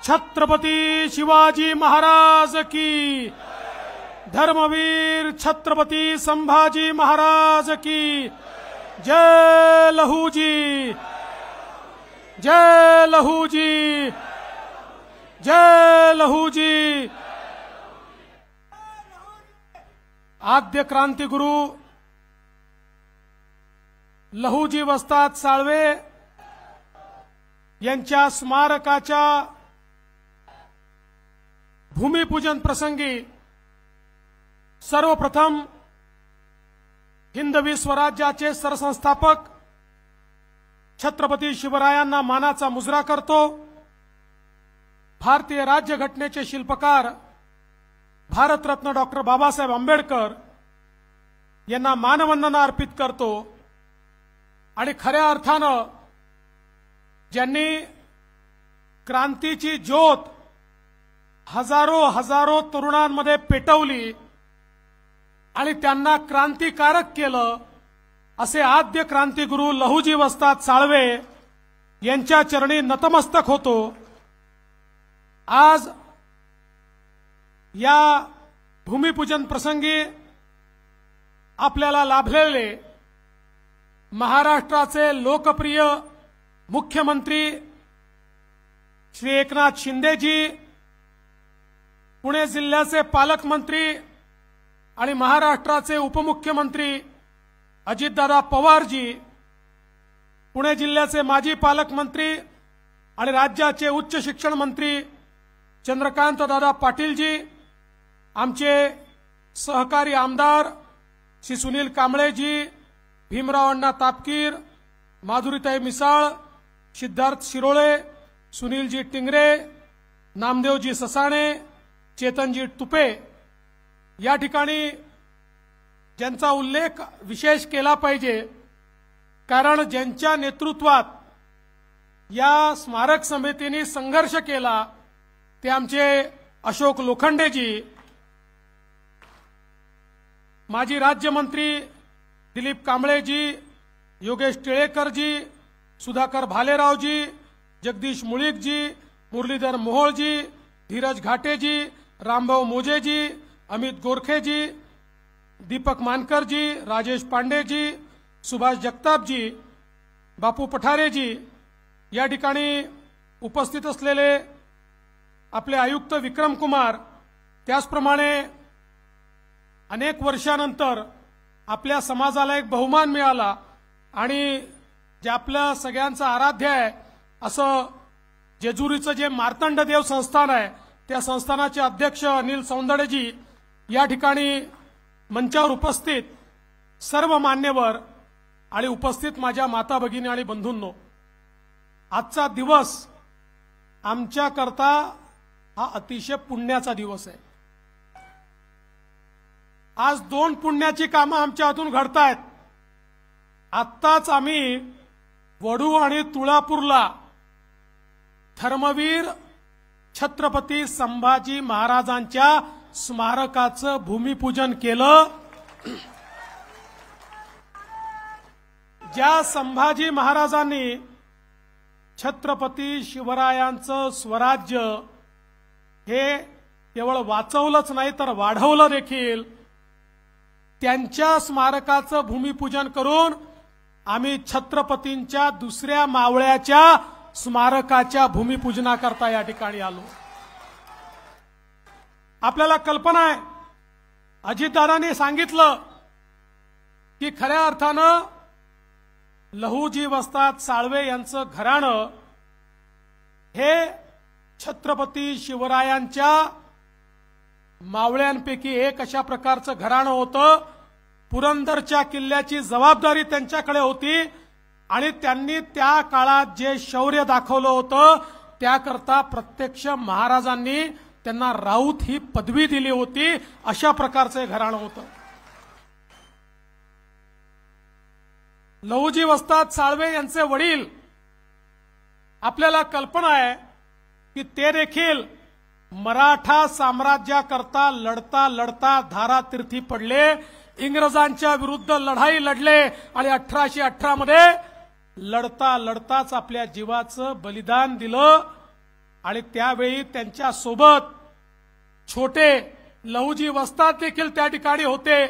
छत्रपती शिवाजी महाराज की, धर्मवीर छत्रपती संभाजी महाराज की जय। लहूजी, जय लहूजी, जय लहूजी। आद्य क्रांतिगुरु लहूजी वस्ताद साळवे यांच्या स्मारकाच्या भूमिपूजन प्रसंगी सर्वप्रथम हिंदवी स्वराज्याचे सरसंस्थापक छत्रपती शिवरायांना मानाचा मुजरा करतो। भारतीय राज्यघटनेचे शिल्पकार भारतरत्न डॉक्टर बाबासाहेब आंबेडकर यांना मानवंदना अर्पित करतो आणि खऱ्या अर्थानं ज्यांनी क्रांतीची ज्योत हजारो तरुणांमध्ये पेटवली आणि त्यांना क्रांतिकारक केलं असे आद्य क्रांतिगुरु लहूजी वस्ताद साळवे यांच्या चरणी नतमस्तक होतो। आज या भूमिपूजन प्रसंगी आपल्याला लाभलेले महाराष्ट्राचे लोकप्रिय मुख्यमंत्री श्री एकनाथ शिंदेजी, पुणे जिल्ह्याचे पालकमंत्री आणि महाराष्ट्राचे उपमुख्यमंत्री अजितदादा पवारजी, पुणे जिल्ह्याचे माजी पालकमंत्री आणि राज्याचे उच्च शिक्षण मंत्री चंद्रकांत दादा पाटीलजी, आमचे सहकारी आमदार श्री सुनील कांबळेजी, भीमराव अण्णा तापकीर, माधुरीताई मिसाळ, सिद्धार्थ शिरोळे, सुनीलजी टिंगरे, नामदेवजी ससाणे, चेतनजी तुपे, या ठिकाणी ज्यांचा उल्लेख विशेष केला पाहिजे कारण ज्यांच्या नेतृत्वात या स्मारक समितीने संघर्ष केला ते आमचे अशोक लोखंडेजी, माजी राज्यमंत्री दिलीप कांबळेजी, योगेश टिळेकरजी, सुधाकर भालेरावजी, जगदीश मुळीकजी, मुरलीधर मोहोळजी, धीरज घाटेजी, रामभाऊ मोजेजी, अमित गोरखेजी, दीपक मानकरजी, राजेश पांडेजी, सुभाष जगतापजी, बापू पठारेजी, या ठिकाणी उपस्थित असलेले आपले आयुक्त विक्रम कुमार, त्याचप्रमाणे अनेक वर्षानंतर आपल्या समाजाला एक बहुमान मिळाला आणि जे आपल्या सगळ्यांचं आराध्य आहे असं जेजुरीचं जे मार्तंड देव संस्थान आहे त्या संस्थानाचे अध्यक्ष अनिल सौंदडेजी, या ठिकाणी मंचावर उपस्थित सर्व मान्यवर आणि उपस्थित माझ्या माता भगिनी आणि बंधूंनो, आजचा दिवस आमच्याकरता हा अतिशय पुण्याचा दिवस आहे। आज दोन पुण्याची कामं आमच्या हातून घडतायत। आत्ताच आम्ही वडू आणि तुळापूरला धर्मवीर छत्रपती संभाजी महाराजांच्या स्मारकाचं भूमिपूजन केलं। ज्या संभाजी महाराजांनी छत्रपती शिवरायांचं स्वराज्य हे केवळ वाचवलंच नाही तर वाढवलं देखील, त्यांच्या स्मारकाचं भूमिपूजन करून आम्ही छत्रपतींच्या दुसऱ्या मावळ्याच्या स्मारकाच्या भूमिपूजनाकरता या ठिकाणी आलो। आपल्याला कल्पना आहे, अजितदादांनी सांगितलं की खऱ्या अर्थानं लहूजी वस्ताद साळवे यांचं घराणं हे छत्रपती शिवरायांच्या मावळ्यांपैकी एक अशा प्रकारचं घराणं होतं। पुरंदरच्या किल्ल्याची जबाबदारी त्यांच्याकडे होती आणि त्यांनी त्या काळात जे शौर्य दाखवलं होतं त्याकरता प्रत्यक्ष महाराजांनी त्यांना राऊत ही पदवी दिली होती। अशा प्रकारचं घराणं होतं। लहूजी वस्ताद साळवे यांचे वडील, आपल्याला कल्पना आहे की ते देखील मराठा साम्राज्याकरता लढता लढता धारातीर्थी पडले, इंग्रजांच्या विरुद्ध लढाई लढले आणि 1818 मध्ये लढता लढताच आपल्या जीवाचं बलिदान दिलं आणि त्यावेळी त्यांच्या सोबत छोटे लहुजी वस्ताद देखील त्या ठिकाणी होते।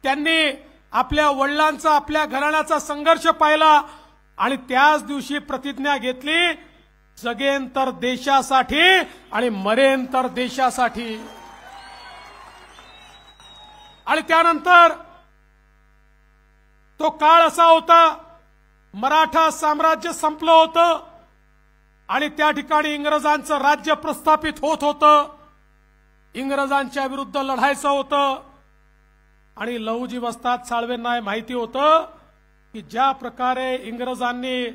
त्यांनी आपल्या वडिलांचा आपल्या घराण्याचा संघर्ष पाहिला आणि त्याच दिवशी प्रतिज्ञा घेतली, जगेन तर देशासाठी आणि मरेन तर देशासाठी। आणि त्यानंतर तो काळ असा होता, मराठा साम्राज्य संपलं होतं आणि त्या ठिकाणी इंग्रजांचं राज्य प्रस्थापित होत होतं। इंग्रजांच्या विरुद्ध लढायचं होतं आणि लहुजी वस्ताद साळवेंना माहिती होतं की ज्या प्रकारे इंग्रजांनी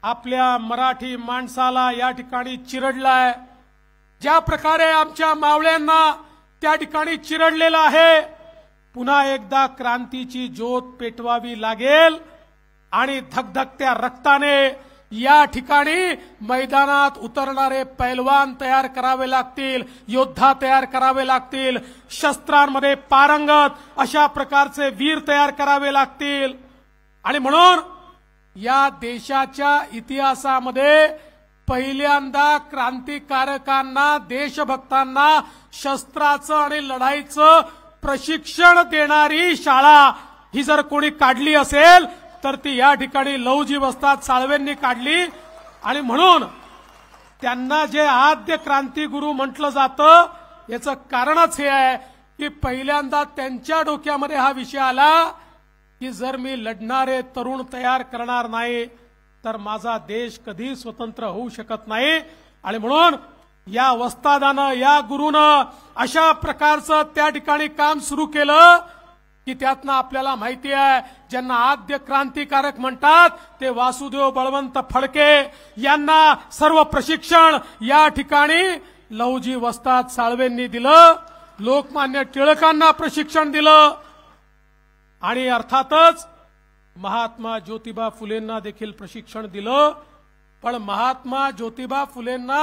आपल्या मराठी माणसाला या ठिकाणी चिरडलाय, ज्या प्रकारे आमच्या मावळ्यांना त्या ठिकाणी चिरडलेलं आहे, पुन्हा एकदा क्रांतीची ज्योत पेटवावी लागेल आणि धगधगत्या रक्ताने या ठिकाणी मैदानात उतरणारे पैलवान तयार करावे लागतील, योद्धा तयार करावे लागतील, शस्त्रांमध्ये पारंगत अशा प्रकारचे वीर तयार करावे लागतील। आणि म्हणून या देशाच्या इतिहासामध्ये पहिल्यांदा क्रांतिकारकांना, देशभक्तांना शस्त्राचं आणि लढाईचं प्रशिक्षण देणारी शाळा ही जर कोणी काढली असेल तर ती या ठिकाणी लहुजी वस्ताद साळवेंनी काढली। आणि म्हणून त्यांना जे आद्य क्रांतिगुरू म्हटलं जातं याचं कारणच हे आहे की पहिल्यांदा त्यांच्या डोक्यामध्ये हा विषय आला की जर मी लढणारे तरुण तयार करणार नाही तर माझा देश कधी स्वतंत्र होऊ शकत नाही। आणि म्हणून या वस्तादानं, या गुरुनं अशा प्रकारचं त्या ठिकाणी काम सुरू केलं की त्यातनं आपल्याला माहिती आहे, ज्यांना आद्य क्रांतिकारक म्हणतात ते वासुदेव बळवंत फडके यांना सर्व प्रशिक्षण या ठिकाणी लहुजी वस्ताद साळवेंनी दिलं, लोकमान्य टिळकांना प्रशिक्षण दिलं आणि अर्थातच महात्मा ज्योतिबा फुलेंना देखील प्रशिक्षण दिलं। पण महात्मा ज्योतिबा फुलेंना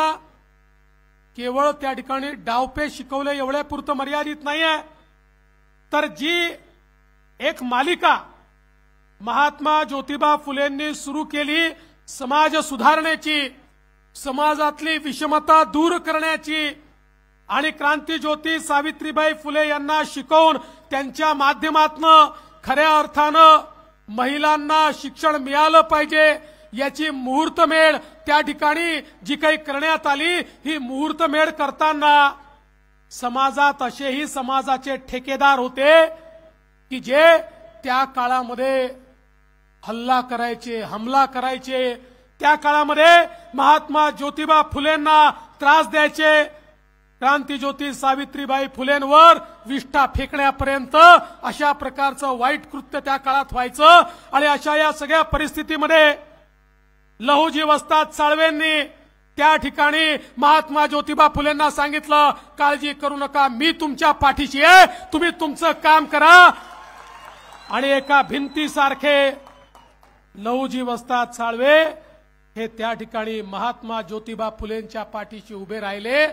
केवळ त्या ठिकाणी डावपेच शिकवले एवढ्यापुरतं मर्यादित नाहीये, तर जी एक मालिका महात्मा ज्योतिबा फुलेंनी सुरू केली समाज सुधारण्याची, समाजातली विषमता दूर करण्याची आणि क्रांतिज्योती सावित्रीबाई फुले यांना शिकवून त्यांच्या माध्यमातून खऱ्या अर्थानं महिलांना शिक्षण मिळालं पाहिजे याची मुहूर्तमेढ त्या ठिकाणी जी काही करण्यात आली, ही मुहूर्तमेढ करताना समाजात असेही समाजाचे ठेकेदार होते की जे त्या काळामध्ये हल्ला करायचे, हमला करायचे, त्या काळामध्ये महात्मा ज्योतिबा फुलेंना त्रास द्यायचे, क्रांतिज्योती सावित्रीबाई फुलेंवर विष्ठा फेकण्यापर्यंत अशा प्रकारचं वाईट कृत्य त्या काळात व्हायचं। आणि अशा या सगळ्या परिस्थितीमध्ये लहुजी वस्ताद साळवेंनी त्या ठिकाणी महात्मा ज्योतिबा फुलेंना सांगितलं, काळजी करू नका, मी तुमच्या पाठीशी आहे, तुम्ही तुमचं काम करा। आणि एका भिंतीसारखे लहुजी वस्ताद साळवे हे त्या ठिकाणी महात्मा ज्योतिबा फुलेंच्या पाठीशी उभे राहिले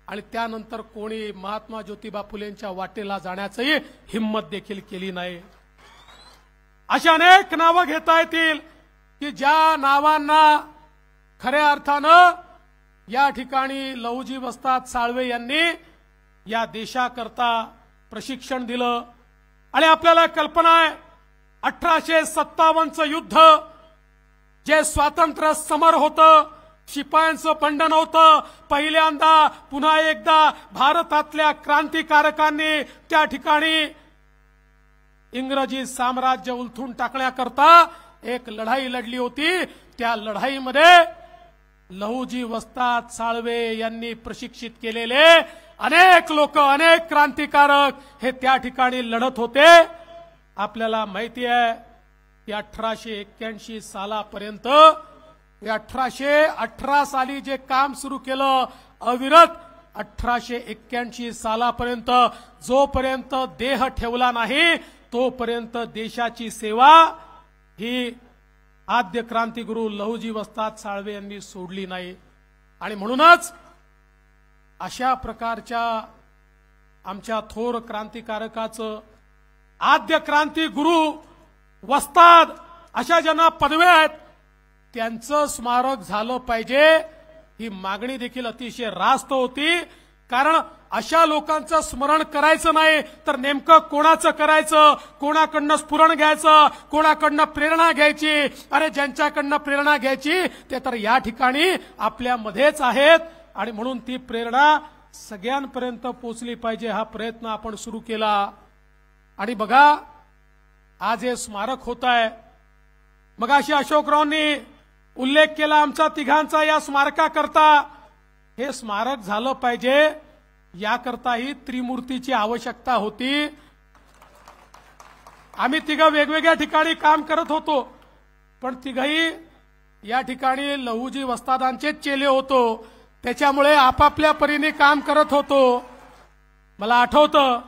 आणि त्यानंतर कोणी महात्मा ज्योतिबा फुलेंच्या वाटेला जाण्याची हिम्मत देखील केली नाही। अशा अनेक नावं घेता येतील की ज्या नावांना खऱ्या अर्थानं या ठिकाणी लहुजी वस्ताद साळवे यांनी या देशाकरता प्रशिक्षण दिलं। आणि आपल्याला कल्पना आहे 1857चं युद्ध जे स्वातंत्र्य समर होतं, शिपायांचं बंधन होतं, पहिल्यांदा पुन्हा एकदा भारतातल्या क्रांतिकारकांनी त्या ठिकाणी इंग्रजी साम्राज्य उलथून टाकण्याकरता एक लढाई लढली होती। त्या लढाईमध्ये लहुजी वस्ताद साळवे यांनी प्रशिक्षित केलेले अनेक लोक, अनेक क्रांतिकारक हे त्या ठिकाणी लढत होते। आपल्याला माहिती आहे की 1881 सालापर्यंत, 1818 साली जे काम सुरू केलं अविरत, 1881 सालापर्यंत जोपर्यंत देह ठेवला नाही तोपर्यंत देशाची सेवा ही आद्य क्रांतिगुरू लहुजी वस्ताद साळवे यांनी सोडली नाही। आणि म्हणूनच अशा प्रकारच्या आमच्या थोर क्रांतिकारकाचं आद्य क्रांतिगुरू वस्ताद अशा ज्यांना पदव्या आहेत त्यांचं स्मारक झालं पाहिजे ही मागणी देखील अतिशय रास्त होती। कारण अशा लोकांचं स्मरण करायचं नाही तर नेमकं कोणाचं करायचं, कोणाकडनं स्फुरण घ्यायचं, कोणाकडनं प्रेरणा घ्यायची। अरे ज्यांच्याकडनं प्रेरणा घ्यायची ते तर या ठिकाणी आपल्यामध्येच आहेत आणि म्हणून ती प्रेरणा सगळ्यांपर्यंत पोहोचली पाहिजे हा प्रयत्न आपण सुरू केला। आणि बघा आज हे स्मारक होत आहे। मगाशी अशोकरावांनी उल्लेख केला आमचा तिघांचा या स्मारकाकरता। हे स्मारक झालं पाहिजे याकरताही त्रिमूर्तीची आवश्यकता होती। आम्ही तिघं वेगवेगळ्या ठिकाणी काम करत होतो पण तिघही या ठिकाणी लहुजी वस्तादांचेच चेले होतो, त्याच्यामुळे आपापल्या परीने काम करत होतो। मला आठवतं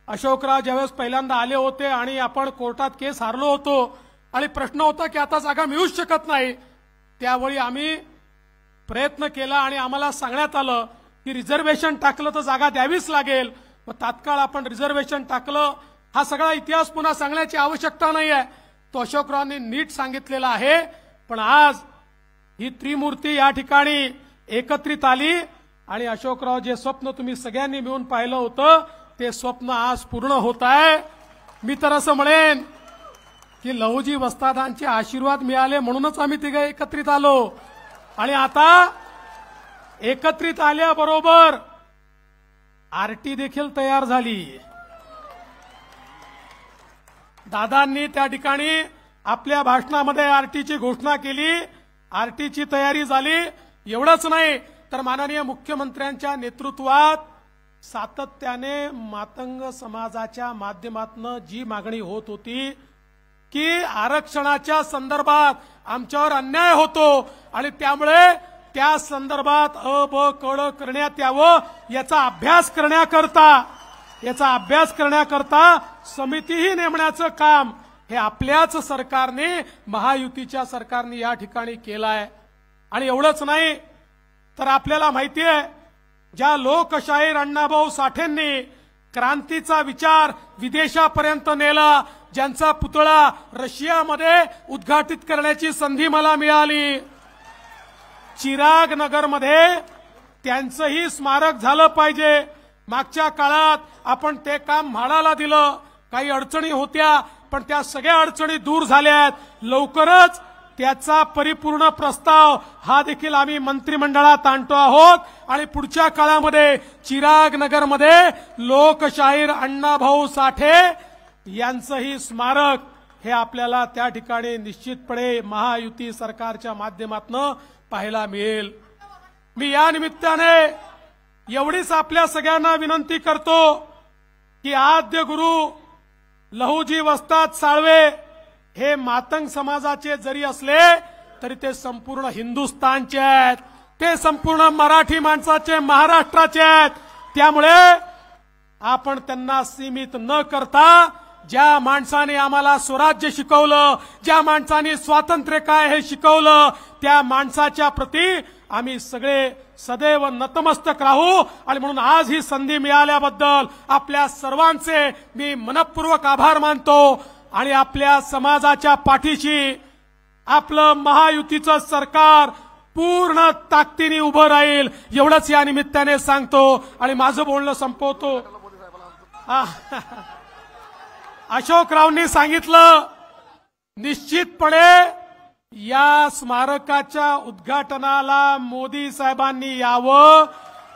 अशोकराव ज्यावेळेस पहिल्यांदा आले होते आणि आपण कोर्टात केस हारलो होतो आणि प्रश्न होता की आता जागा मिळूच शकत नाही, त्यावेळी आम्ही प्रयत्न केला आणि आम्हाला सांगण्यात आलं की रिझर्वेशन टाकलं तर जागा द्यावीच लागेल। मग तात्काळ आपण रिझर्वेशन टाकलं। हा सगळा इतिहास पुन्हा सांगण्याची आवश्यकता नाही आहे, तो अशोकरावांनी नीट सांगितलेला आहे। पण आज ही त्रिमूर्ती या ठिकाणी एकत्रित आली आणि अशोकराव जे स्वप्न तुम्ही सगळ्यांनी मिळून पाहिलं होतं ते स्वप्न आज पूर्ण होत आहे। मी तर असं म्हणेन की लहुजी वस्तादांचे आशीर्वाद मिळाले म्हणूनच आम्ही तिघे एकत्रित आलो आणि आता एकत्रित आल्याबरोबर आरटी देखील तयार झाली। दादांनी त्या ठिकाणी आपल्या भाषणामध्ये आरटीची घोषणा केली, आरटीची तयारी झाली। एवढंच नाही तर माननीय मुख्यमंत्र्यांच्या नेतृत्वात सातत्याने मातंग समाजाच्या माध्यमातून जी मागणी होत होती की आरक्षणाच्या संदर्भात आमच्यावर अन्याय होतो आणि त्यामुळे त्या संदर्भात ब करण्यात यावं याचा अभ्यास करण्याकरता समितीही नेमण्याचं काम हे आपल्याच सरकारने महायुतीच्या सरकारने या ठिकाणी केलंय। आणि एवढंच नाही तर आपल्याला माहिती आहे ज्या लोकशाहीर अण्णाभाऊ साठेंनी क्रांतीचा विचार विदेशापर्यंत नेला, ज्यांचा पुतळा रशियामध्ये उद्घाटित करण्याची संधी मला मिळाली, चिराग नगरमध्ये त्यांचंही स्मारक झालं पाहिजे। मागच्या काळात आपण ते काम म्हाडाला दिलं, काही अडचणी होत्या पण त्या सगळ्या अडचणी दूर झाल्यात। लवकरच त्याचा परिपूर्ण प्रस्ताव हा देखील आम्ही मंत्रिमंडळात आणतो आहोत आणि पुढच्या काळामध्ये चिराग नगरमध्ये लोकशाहीर अण्णाभाऊ साठे यांचंही स्मारक हे आपल्याला त्या ठिकाणी निश्चितपणे महायुती सरकारच्या माध्यमातून पाहायला मिळेल। मी या निमित्ताने एवढीच आपल्या सगळ्यांना विनंती करतो की आद्य गुरु लहुजी वस्ताद साळवे हे मातंग समाजाचे जरी असले तरी ते संपूर्ण हिंदुस्थानचे आहेत, ते संपूर्ण मराठी माणसाचे महाराष्ट्राचे आहेत। त्यामुळे आपण त्यांना सीमित न करता ज्या माणसाने आम्हाला स्वराज्य शिकवलं, ज्या माणसाने स्वातंत्र्य काय हे शिकवलं, त्या माणसाच्या प्रती आम्ही सगळे सदैव नतमस्तक राहू। आणि म्हणून आज ही संधी मिळाल्याबद्दल आपल्या सर्वांचे मी मनपूर्वक आभार मानतो आणि आपल्या समाजाच्या पाठीशी आपलं महायुतीचं सरकार पूर्ण ताकदीने उभं राहील एवढंच या निमित्ताने सांगतो आणि माझं बोलणं संपवतो। अशोकरावांनी सांगितलं निश्चितपणे या स्मारकाच्या उद्घाटनाला मोदी साहेबांनी यावं,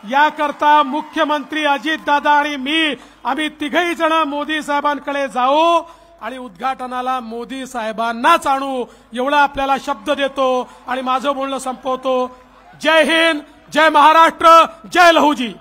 याकरता मुख्यमंत्री अजितदादा आणि मी आम्ही तिघही जण मोदी साहेबांकडे जाऊ आणि उद्घाटनाला मोदी साहेबांनाच आणू एवढा आपल्याला शब्द देतो आणि माझं बोलणं संपवतो। जय हिंद, जय महाराष्ट्र, जय लहुजी।